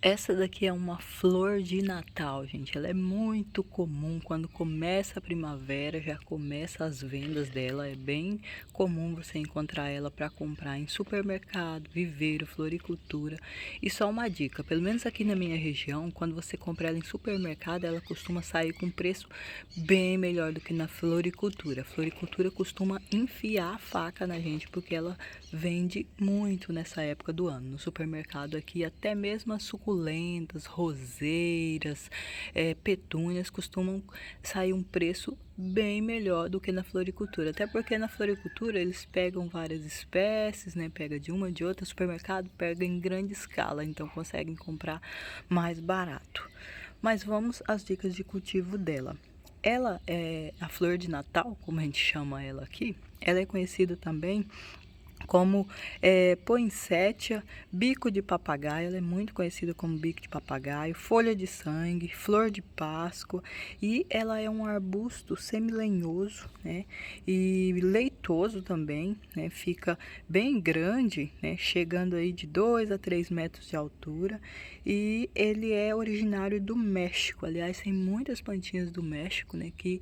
Essa daqui é uma flor de Natal, gente. Ela é muito comum quando começa a primavera, já começa as vendas dela. É bem comum você encontrar ela para comprar em supermercado, viveiro, floricultura. E só uma dica, pelo menos aqui na minha região, quando você compra ela em supermercado, ela costuma sair com preço bem melhor do que na floricultura. A floricultura costuma enfiar a faca na gente porque ela vende muito nessa época do ano. No supermercado aqui, até mesmo as suculentas, roseiras, petúnias costumam sair um preço bem melhor do que na floricultura. Até porque na floricultura eles pegam várias espécies, né? Pega de uma, de outra. Supermercado pega em grande escala, então conseguem comprar mais barato. Mas vamos às dicas de cultivo dela. Ela é a flor de Natal, como a gente chama ela aqui. Ela é conhecida também como poinsettia, bico de papagaio. Ela é muito conhecida como bico de papagaio, folha de sangue, flor de Páscoa, e ela é um arbusto semilenhoso, né, e leitoso também, né, fica bem grande, né, chegando aí de 2 a 3 metros de altura, e ele é originário do México. Aliás, tem muitas plantinhas do México, né, que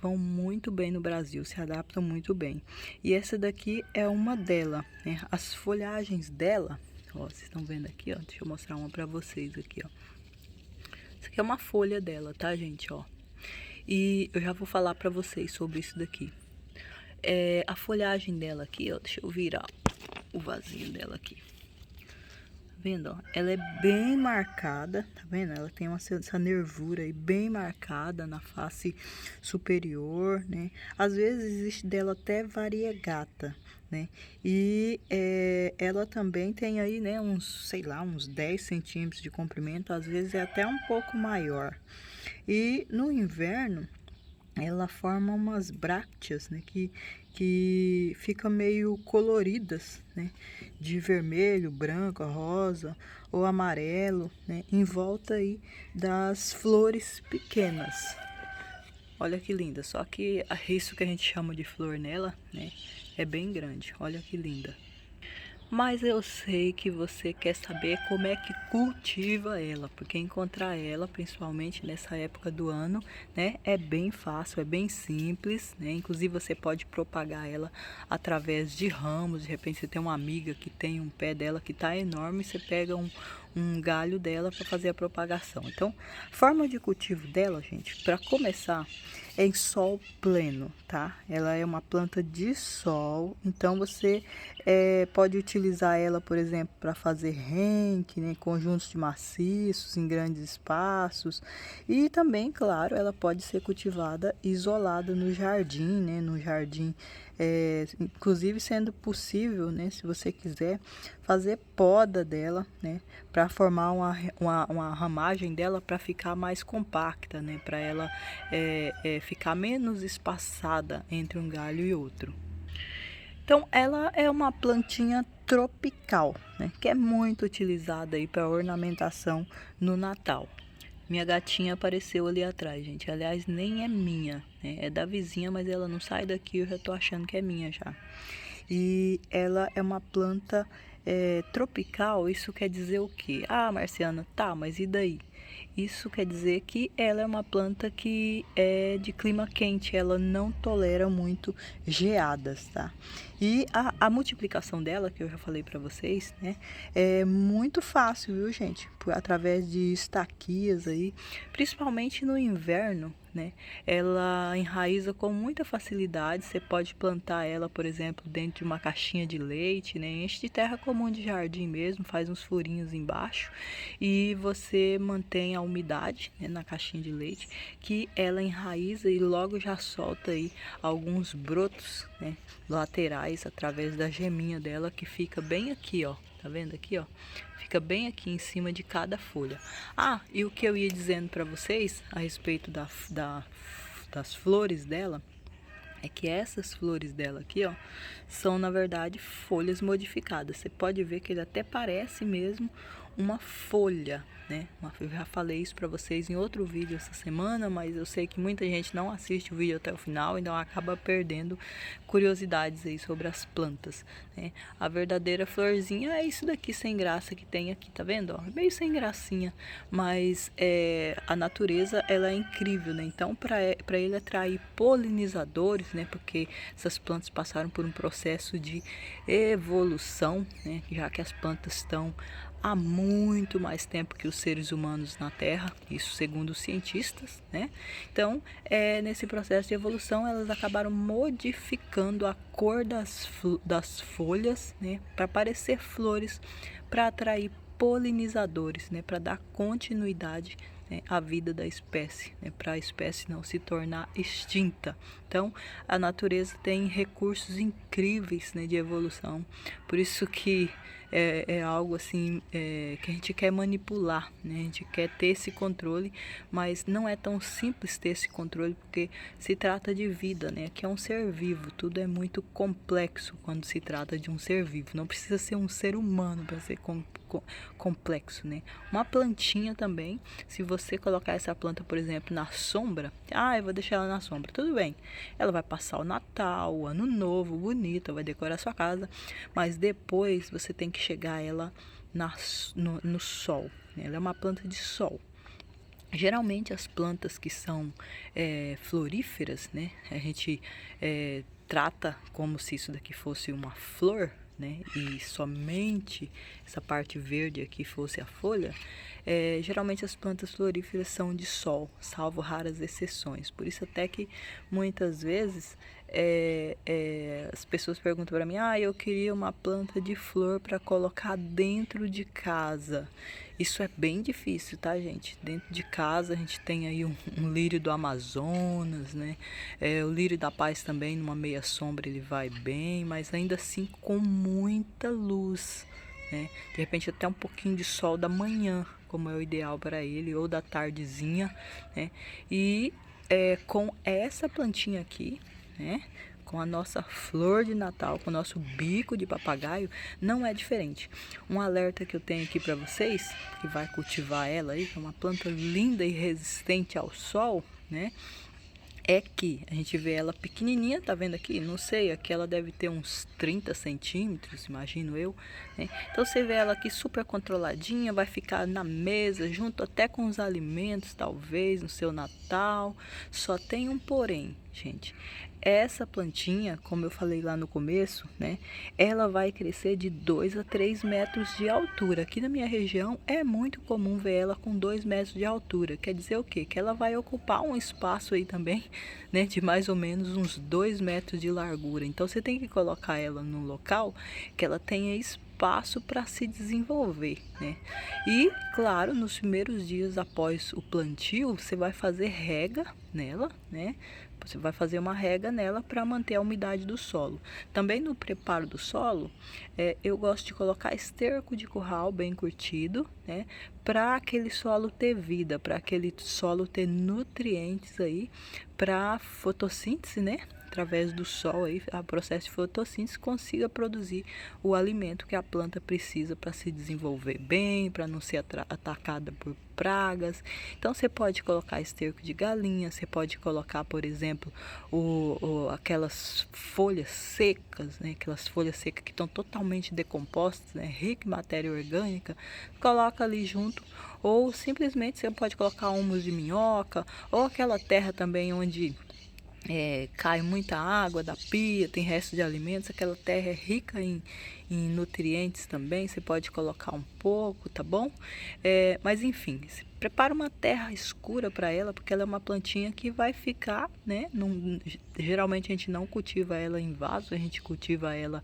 vão muito bem no Brasil, se adaptam muito bem. E essa daqui é uma dela, né? As folhagens dela, ó, vocês estão vendo aqui, ó. Deixa eu mostrar uma pra vocês aqui, ó. Isso aqui é uma folha dela, tá, gente, ó. E eu já vou falar pra vocês sobre isso daqui. A folhagem dela aqui, ó, deixa eu virar o vasinho dela aqui. Vendo, ó, ela é bem marcada, tá vendo? Ela tem essa nervura aí bem marcada na face superior, né? Às vezes existe dela até variegata, né? E ela também tem aí, né, uns, sei lá, uns 10 centímetros de comprimento, às vezes é até um pouco maior. E no inverno, ela forma umas brácteas, né, que ficam meio coloridas, né, de vermelho, branco, rosa ou amarelo, né, em volta aí das flores pequenas. Olha que linda, só que isso que a gente chama de flor nela, né, é bem grande. Olha que linda. Mas eu sei que você quer saber como é que cultiva ela, porque encontrar ela, principalmente nessa época do ano, né, é bem fácil, é bem simples, né? Inclusive você pode propagar ela através de ramos. De repente você tem uma amiga que tem um pé dela que tá enorme, você pega um galho dela para fazer a propagação. Então, forma de cultivo dela, gente, para começar, é em sol pleno, tá? Ela é uma planta de sol, então você pode utilizar ela, por exemplo, para fazer renque, né, conjuntos de maciços em grandes espaços. E também, claro, ela pode ser cultivada isolada no jardim, né, no jardim, inclusive sendo possível, né, se você quiser, fazer poda dela, né, para formar uma ramagem dela para ficar mais compacta, né, para ela ficar menos espaçada entre um galho e outro. Então, ela é uma plantinha tropical, né, que é muito utilizada aí para ornamentação no Natal. Minha gatinha apareceu ali atrás, gente. Aliás, nem é minha, né? É da vizinha, mas ela não sai daqui, eu já tô achando que é minha já. E ela é uma planta tropical. Isso quer dizer o quê? Ah, Marciana, tá, mas e daí? Isso quer dizer que ela é uma planta que é de clima quente, ela não tolera muito geadas, tá? E a multiplicação dela, que eu já falei para vocês, né, é muito fácil, viu, gente? Através de estaquias aí, principalmente no inverno, né? Ela enraiza com muita facilidade. Você pode plantar ela, por exemplo, dentro de uma caixinha de leite, né? Enche de terra comum de jardim mesmo, faz uns furinhos embaixo e você mantém a umidade, né, na caixinha de leite, que ela enraiza e logo já solta aí alguns brotos, né, laterais através da geminha dela, que fica bem aqui, ó. Tá vendo aqui, ó? Fica bem aqui em cima de cada folha. Ah, e o que eu ia dizendo para vocês a respeito das flores dela, é que essas flores dela aqui, ó, são na verdade folhas modificadas. Você pode ver que ele até parece mesmo uma folha, né? Eu já falei isso para vocês em outro vídeo essa semana, mas eu sei que muita gente não assiste o vídeo até o final, então acaba perdendo curiosidades aí sobre as plantas, né? A verdadeira florzinha é isso daqui sem graça que tem aqui, tá vendo? Ó, meio sem gracinha, mas a natureza ela é incrível, né? Então para ele atrair polinizadores, né? Porque essas plantas passaram por um processo de evolução, né? Já que as plantas estão há muito mais tempo que os seres humanos na Terra, isso segundo os cientistas, né? Então, nesse processo de evolução, elas acabaram modificando a cor das folhas, né? Para parecer flores, para atrair polinizadores, né? Para dar continuidade, né, à vida da espécie, né? Para a espécie não se tornar extinta. Então, a natureza tem recursos incríveis, né, de evolução. Por isso que é algo assim que a gente quer manipular, né? A gente quer ter esse controle, mas não é tão simples ter esse controle, porque se trata de vida, né? Que é um ser vivo, tudo é muito complexo quando se trata de um ser vivo. Não precisa ser um ser humano para ser complexo, né? Uma plantinha também, se você colocar essa planta, por exemplo, na sombra, eu vou deixar ela na sombra, tudo bem. Ela vai passar o Natal, o Ano Novo, bonita, vai decorar a sua casa, mas depois você tem que chegar ela no sol, né? Ela é uma planta de sol. Geralmente as plantas que são floríferas, né? A gente trata como se isso daqui fosse uma flor, né? E somente essa parte verde aqui fosse a folha. Geralmente as plantas floríferas são de sol, salvo raras exceções. Por isso até que muitas vezes as pessoas perguntam para mim: eu queria uma planta de flor para colocar dentro de casa. Isso é bem difícil, tá, gente? Dentro de casa a gente tem aí um lírio do Amazonas, né? O lírio da paz também, numa meia sombra ele vai bem, mas ainda assim com muita luz, né? De repente até um pouquinho de sol da manhã, como é o ideal para ele, ou da tardezinha, né? E com essa plantinha aqui, né? Com a nossa flor de Natal, com o nosso bico de papagaio, não é diferente. Um alerta que eu tenho aqui para vocês, que vai cultivar ela aí, que é uma planta linda e resistente ao sol, né? É que a gente vê ela pequenininha, tá vendo aqui? Não sei, aqui ela deve ter uns 30 centímetros, imagino eu, né? Então você vê ela aqui super controladinha, vai ficar na mesa, junto até com os alimentos, talvez, no seu Natal. Só tem um porém, gente. Essa plantinha, como eu falei lá no começo, né? Ela vai crescer de 2 a 3 metros de altura. Aqui na minha região é muito comum ver ela com 2 metros de altura. Quer dizer o quê? Que ela vai ocupar um espaço aí também, né? De mais ou menos uns 2 metros de largura. Então você tem que colocar ela num local que ela tenha espaço para se desenvolver, né? E, claro, nos primeiros dias após o plantio, você vai fazer rega nela, né? Você vai fazer uma rega nela para manter a umidade do solo. Também no preparo do solo, eu gosto de colocar esterco de curral bem curtido, né? Para aquele solo ter vida, para aquele solo ter nutrientes aí, para fotossíntese, né? Através do sol aí, o processo de fotossíntese consiga produzir o alimento que a planta precisa para se desenvolver bem, para não ser atacada por pragas. Então você pode colocar esterco de galinha, você pode colocar, por exemplo, aquelas folhas secas, né? Aquelas folhas secas que estão totalmente decompostas, né? Rica em matéria orgânica, coloca ali junto. Ou simplesmente você pode colocar humus de minhoca, ou aquela terra também onde cai muita água da pia, tem resto de alimentos, aquela terra é rica em nutrientes também, você pode colocar um pouco, tá bom? Mas enfim, prepara uma terra escura para ela, porque ela é uma plantinha que vai ficar, né? Geralmente a gente não cultiva ela em vaso, a gente cultiva ela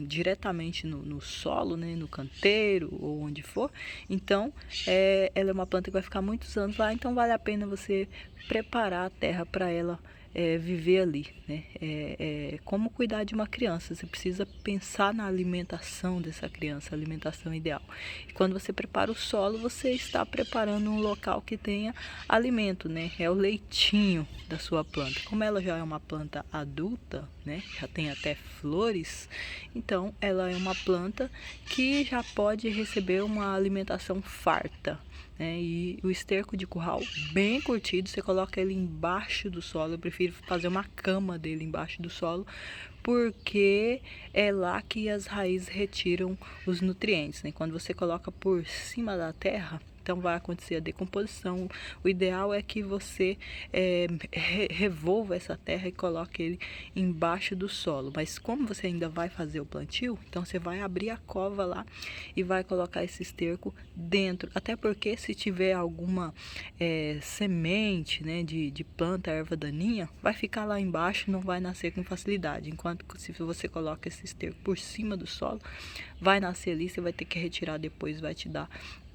diretamente no solo, né, no canteiro ou onde for. Então ela é uma planta que vai ficar muitos anos lá, então vale a pena você preparar a terra para ela viver ali, né? Como cuidar de uma criança. Você precisa pensar na alimentação dessa criança, a alimentação ideal. E quando você prepara o solo, você está preparando um local que tenha alimento, né? É o leitinho da sua planta. Como ela já é uma planta adulta, né? Já tem até flores, então ela é uma planta que já pode receber uma alimentação farta. E o esterco de curral bem curtido, você coloca ele embaixo do solo. Eu prefiro fazer uma cama dele embaixo do solo, porque é lá que as raízes retiram os nutrientes, né? Quando você coloca por cima da terra, então vai acontecer a decomposição. O ideal é que você revolva essa terra e coloque ele embaixo do solo. Mas como você ainda vai fazer o plantio, então você vai abrir a cova lá e vai colocar esse esterco dentro. Até porque se tiver alguma semente, né, de planta, erva daninha, vai ficar lá embaixo e não vai nascer com facilidade. Enquanto que se você coloca esse esterco por cima do solo, vai nascer ali, você vai ter que retirar depois, vai te dar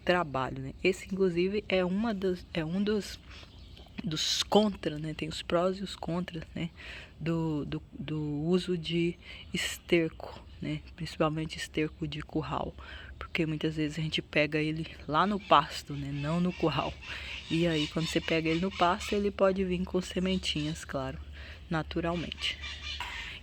trabalho, né? Esse inclusive é um dos contra, né? Tem os prós e os contras, né? Do uso de esterco, né? Principalmente esterco de curral, porque muitas vezes a gente pega ele lá no pasto, né? Não no curral. E aí quando você pega ele no pasto, ele pode vir com sementinhas, claro, naturalmente.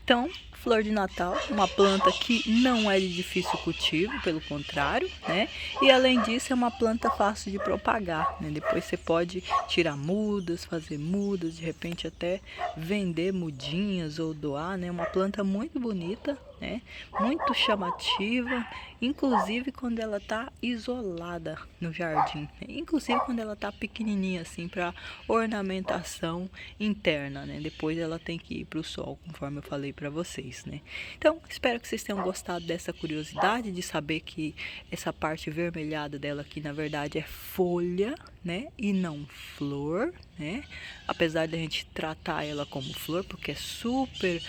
Então, flor de Natal, uma planta que não é de difícil cultivo, pelo contrário, né? E além disso, é uma planta fácil de propagar, né? Depois você pode tirar mudas, fazer mudas, de repente até vender mudinhas ou doar, né? Uma planta muito bonita, né? Muito chamativa, inclusive quando ela tá isolada no jardim, né? Inclusive quando ela tá pequenininha assim para ornamentação interna, né? Depois ela tem que ir para o sol, conforme eu falei para vocês, né? Então, espero que vocês tenham gostado dessa curiosidade de saber que essa parte vermelhada dela aqui, na verdade, é folha, né? E não flor, né? Apesar de a gente tratar ela como flor, porque é super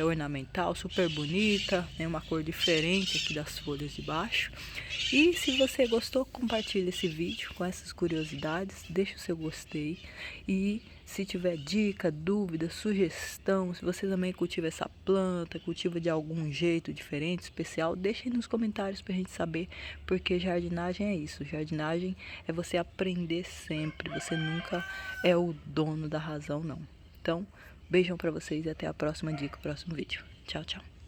ornamental, super bonita, né? Uma cor diferente aqui das folhas de baixo. E se você gostou, compartilhe esse vídeo com essas curiosidades, deixe o seu gostei. E se tiver dica, dúvida, sugestão, se você também cultiva essa planta, cultiva de algum jeito diferente, especial, deixe aí nos comentários pra gente saber, porque jardinagem é isso. Jardinagem é você aprender sempre, você nunca é o dono da razão, não. Então, beijão pra vocês e até a próxima dica, o próximo vídeo. Tchau, tchau.